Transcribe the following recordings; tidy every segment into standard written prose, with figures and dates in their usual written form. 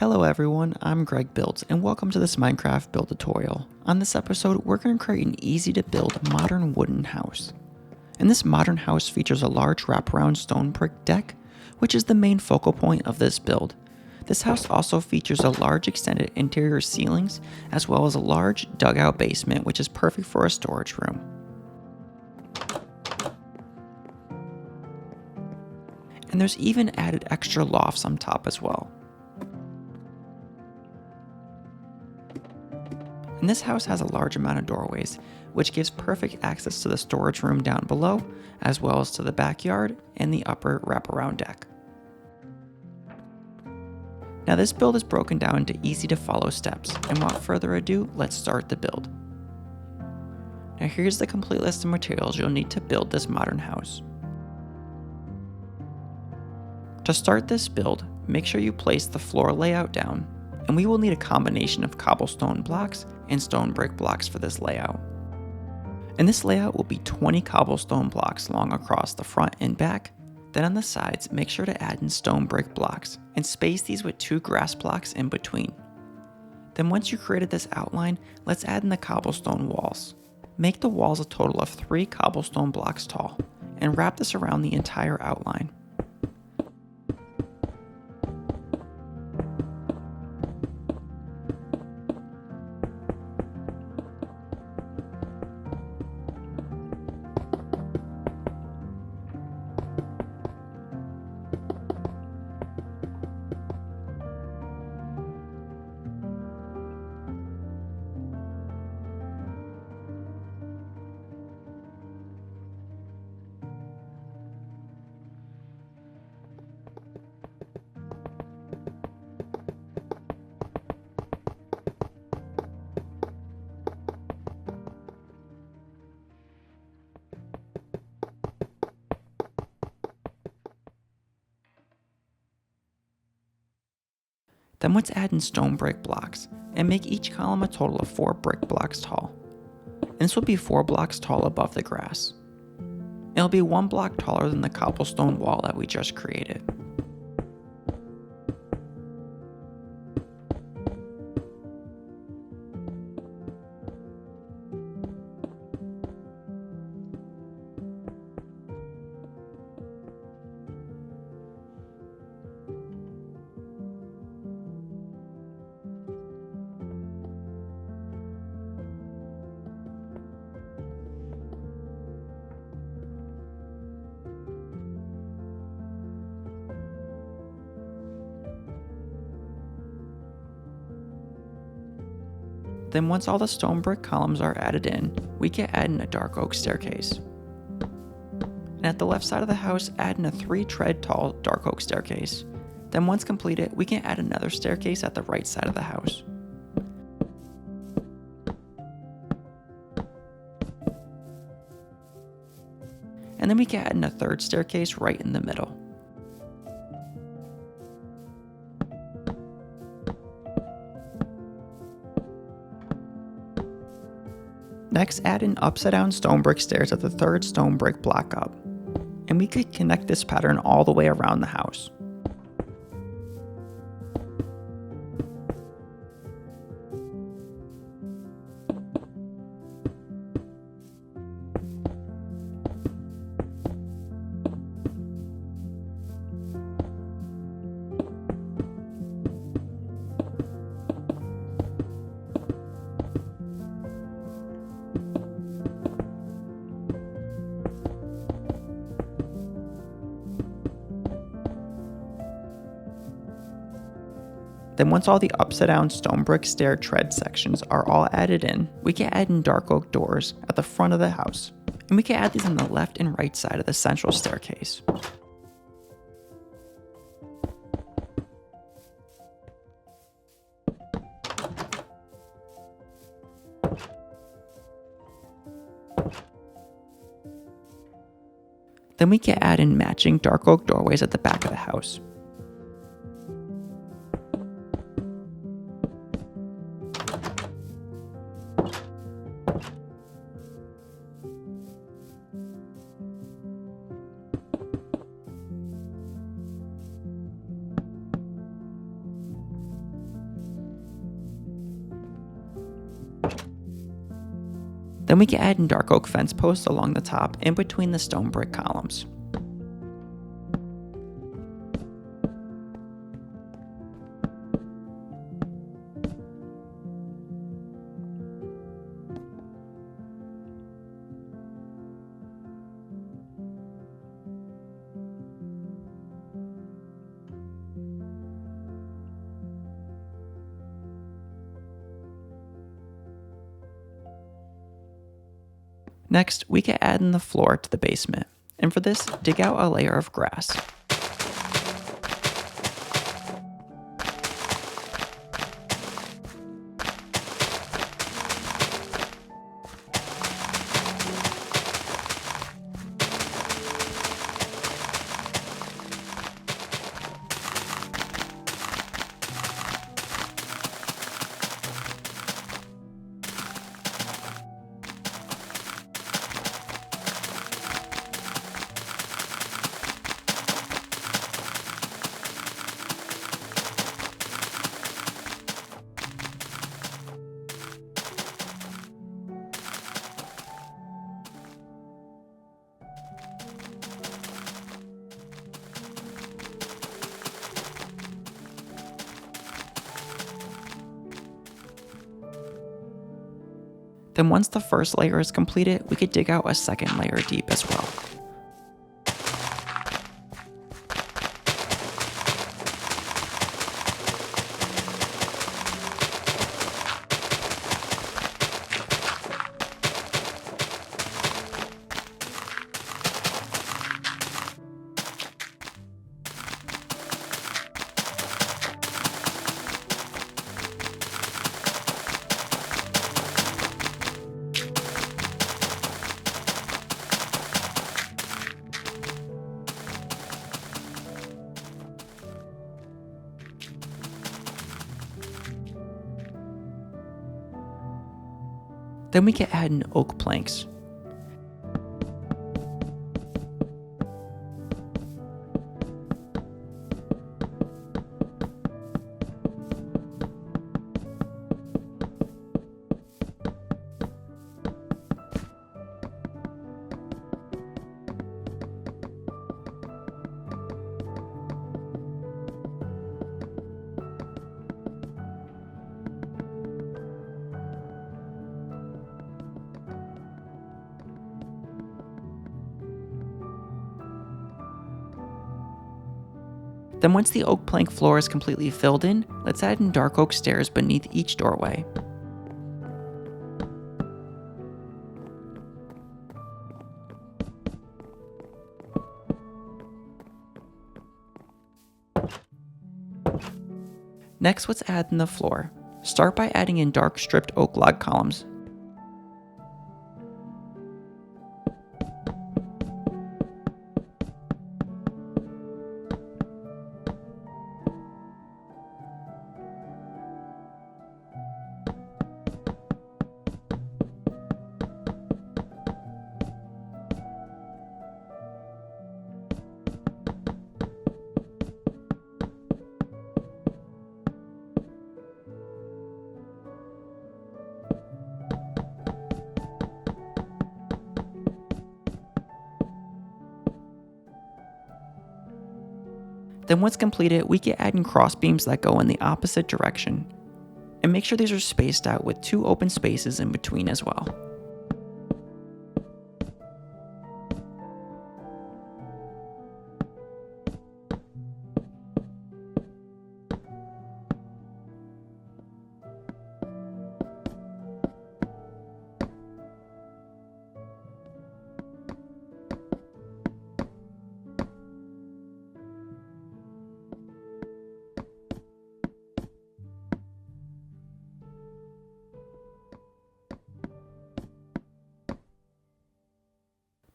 Hello everyone, I'm Greg Builds and welcome to this Minecraft build tutorial. On this episode, we're going to create an easy to build modern wooden house. And this modern house features a large wraparound stone brick deck, which is the main focal point of this build. This house also features a large extended interior ceilings, as well as a large dugout basement, which is perfect for a storage room. And there's even added extra lofts on top as well. And this house has a large amount of doorways, which gives perfect access to the storage room down below, as well as to the backyard and the upper wraparound deck. Now this build is broken down into easy to follow steps, and without further ado, let's start the build. Now here's the complete list of materials you'll need to build this modern house. To start this build, make sure you place the floor layout down, and we will need a combination of cobblestone blocks and stone brick blocks for this layout. And this layout will be 20 cobblestone blocks long across the front and back. Then on the sides, make sure to add in stone brick blocks and space these with 2 grass blocks in between. Then once you created this outline, let's add in the cobblestone walls. Make the walls a total of 3 cobblestone blocks tall and wrap this around the entire outline. Then let's add in stone brick blocks and make each column a total of 4 brick blocks tall. And this will be 4 blocks tall above the grass. It'll be 1 block taller than the cobblestone wall that we just created. Then once all the stone brick columns are added in, we can add in a dark oak staircase. And at the left side of the house, add in a 3 tread tall dark oak staircase. Then once completed, we can add another staircase at the right side of the house. And then we can add in a 3rd staircase right in the middle. Next, add in upside down stone brick stairs at the 3rd stone brick block up. And we could connect this pattern all the way around the house. Then once all the upside down stone brick stair tread sections are all added in, we can add in dark oak doors at the front of the house. And we can add these on the left and right side of the central staircase. Then we can add in matching dark oak doorways at the back of the house. Then we can add in dark oak fence posts along the top in between the stone brick columns. Next, we can add in the floor to the basement, and for this, dig out a layer of grass. Then once the first layer is completed, we could dig out a second layer deep as well. Then we can add in oak planks. Then once the oak plank floor is completely filled in, let's add in dark oak stairs beneath each doorway. Next, let's add in the floor. Start by adding in dark stripped oak log columns. Then once completed, we can add in cross beams that go in the opposite direction. And make sure these are spaced out with 2 open spaces in between as well.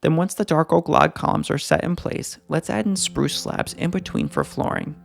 Then once the dark oak log columns are set in place, let's add in spruce slabs in between for flooring.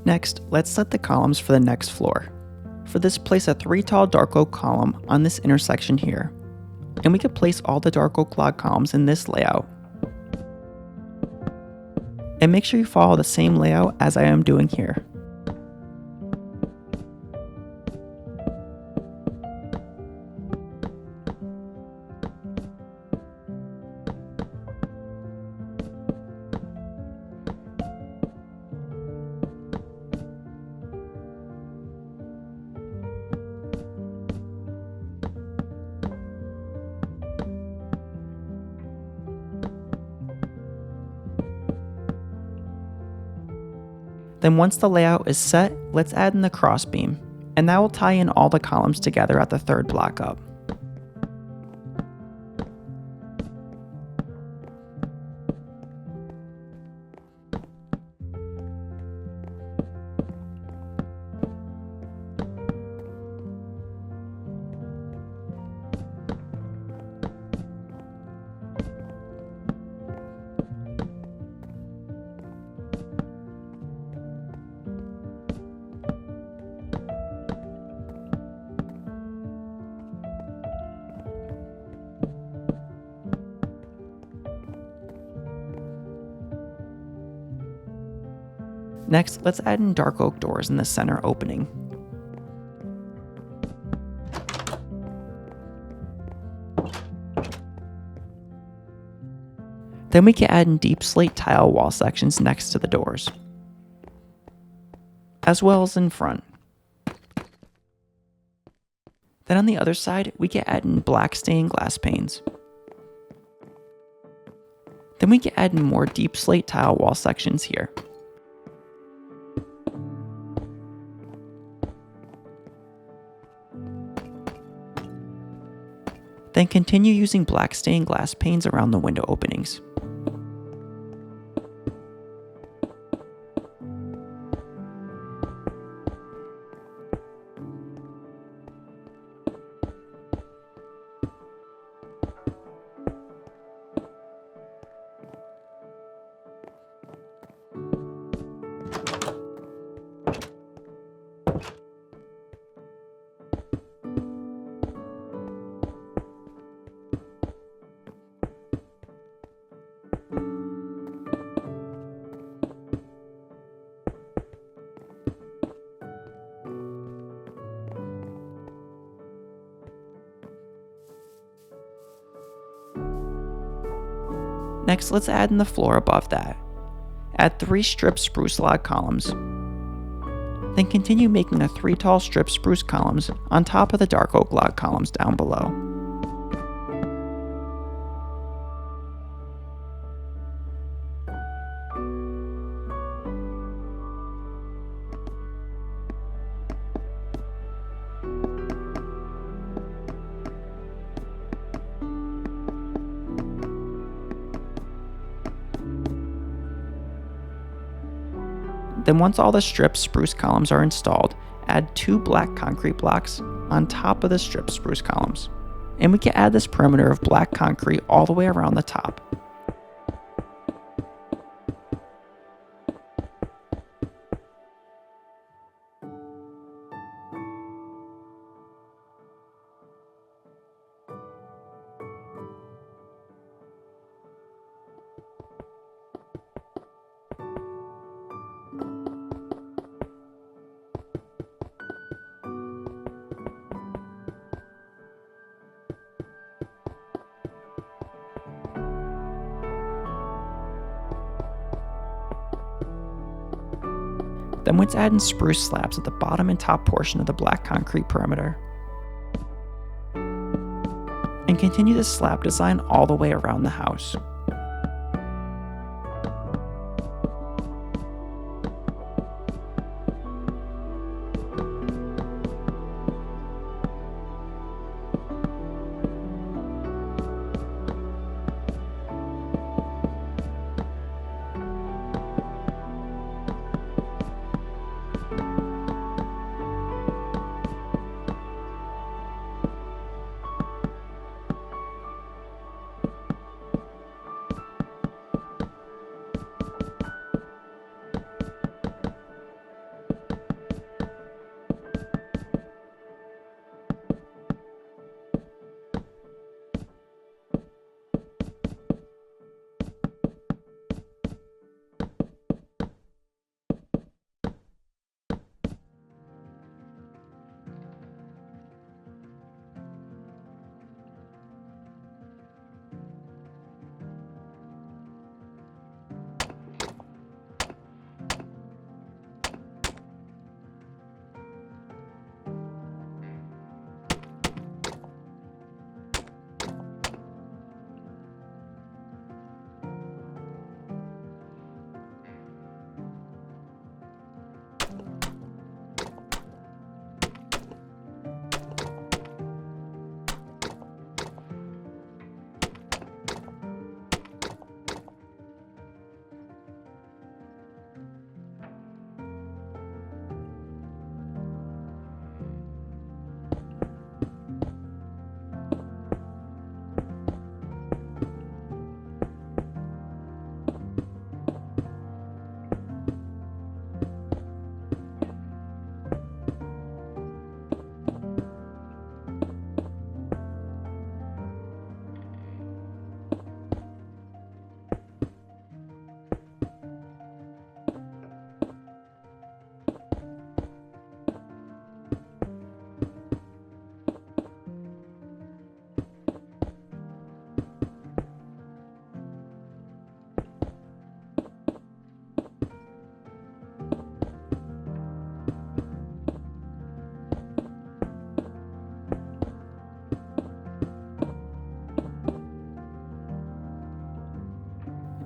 Next, let's set the columns for the next floor. For this, place a 3 tall dark oak column on this intersection here. And we could place all the dark oak log columns in this layout. And make sure you follow the same layout as I am doing here. Then once the layout is set, let's add in the crossbeam, and that will tie in all the columns together at the third block up. Next, let's add in dark oak doors in the center opening. Then we can add in deep slate tile wall sections next to the doors, as well as in front. Then on the other side, we can add in black stained glass panes. Then we can add in more deep slate tile wall sections here. Then continue using black stained glass panes around the window openings. Next, let's add in the floor above that. Add 3 strip spruce log columns. Then continue making the 3 tall strip spruce columns on top of the dark oak log columns down below. Then once all the strip spruce columns are installed, add 2 black concrete blocks on top of the strip spruce columns. And we can add this perimeter of black concrete all the way around the top. Then let's add in spruce slabs at the bottom and top portion of the black concrete perimeter. And continue the slab design all the way around the house.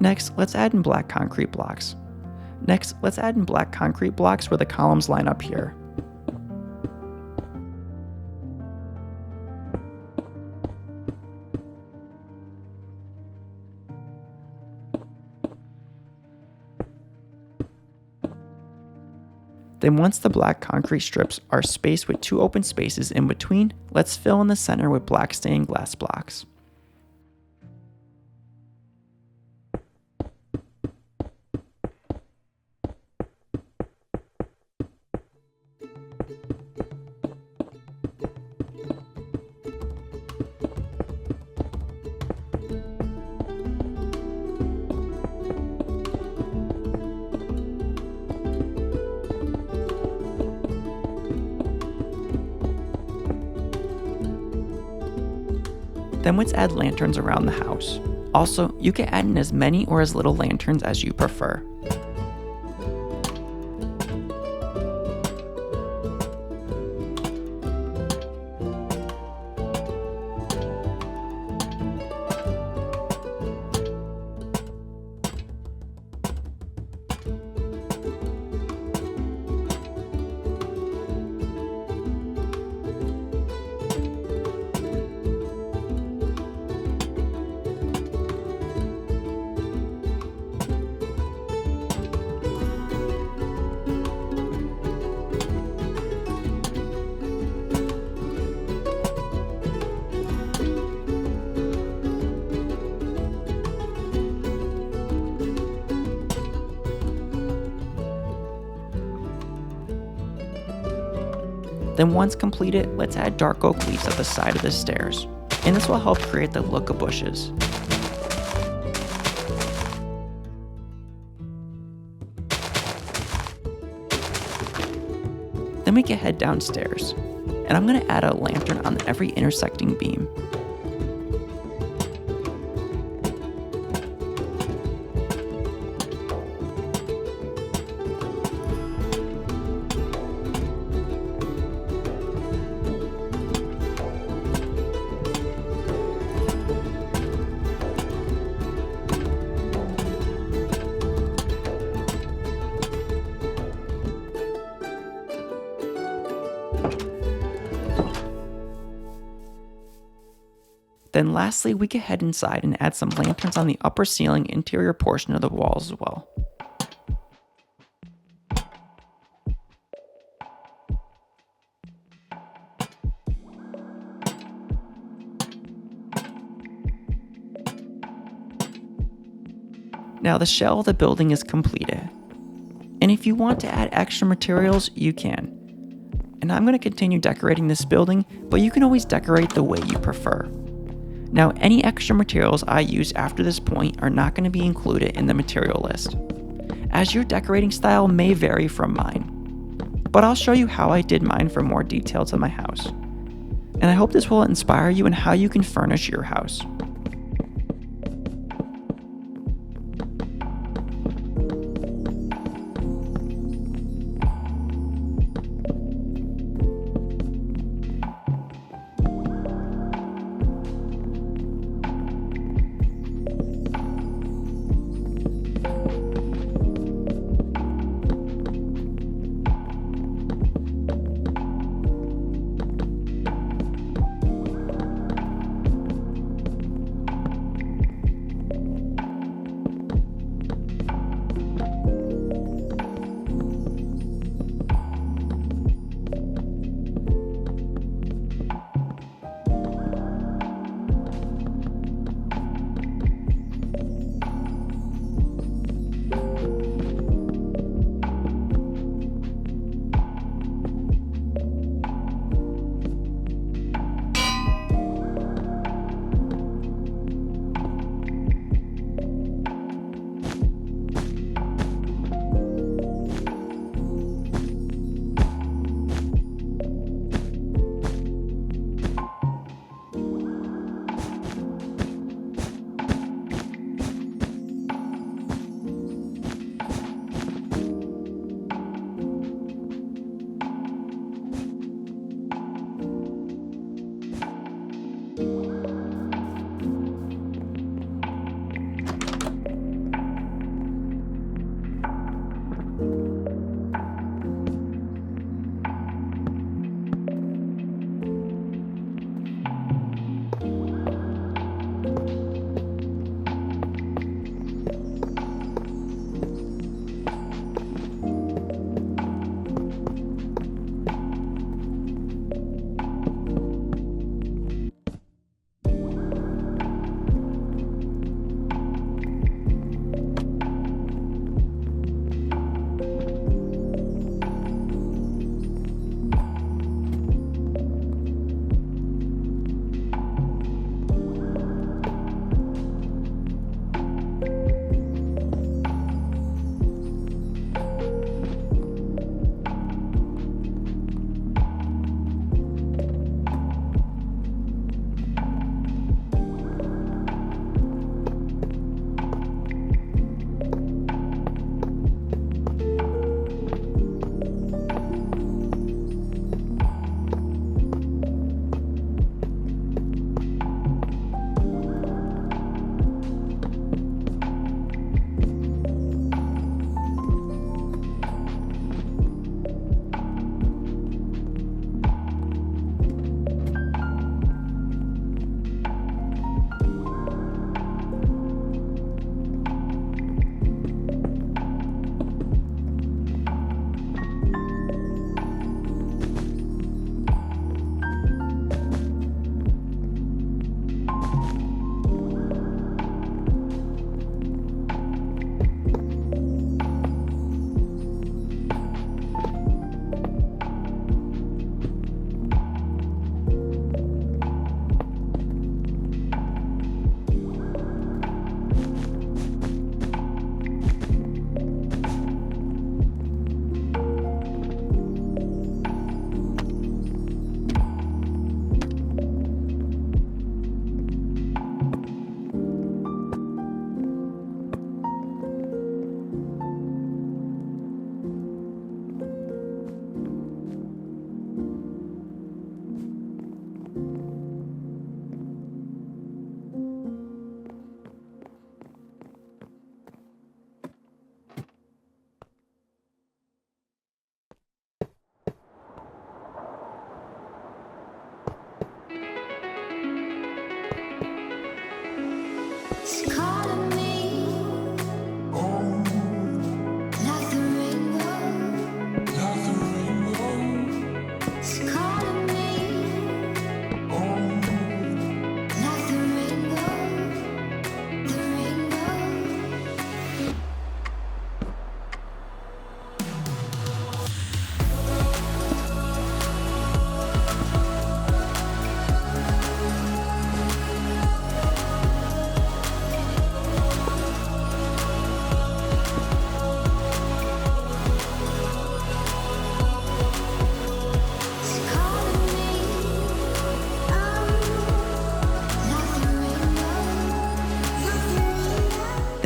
Next, let's add in black concrete blocks. Where the columns line up here. Then once the black concrete strips are spaced with 2 open spaces in between, let's fill in the center with black stained glass blocks. Then let's add lanterns around the house. Also, you can add in as many or as little lanterns as you prefer. Then once completed, let's add dark oak leaves at the side of the stairs, and this will help create the look of bushes. Then we can head downstairs, and I'm going to add a lantern on every intersecting beam. Then lastly, we can head inside and add some lanterns on the upper ceiling interior portion of the walls as well. Now the shell of the building is completed. And if you want to add extra materials, you can. And I'm going to continue decorating this building, but you can always decorate the way you prefer. Now, any extra materials I use after this point are not going to be included in the material list, as your decorating style may vary from mine. But I'll show you how I did mine for more details of my house. And I hope this will inspire you in how you can furnish your house.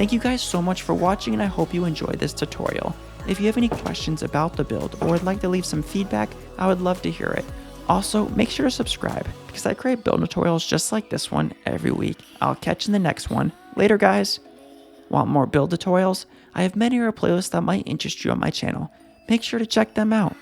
Thank you guys so much for watching, and I hope you enjoyed this tutorial. If you have any questions about the build or would like to leave some feedback, I would love to hear it. Also, make sure to subscribe because I create build tutorials just like this one every week. I'll catch you in the next one. Later, guys! Want more build tutorials? I have many other playlists that might interest you on my channel. Make sure to check them out.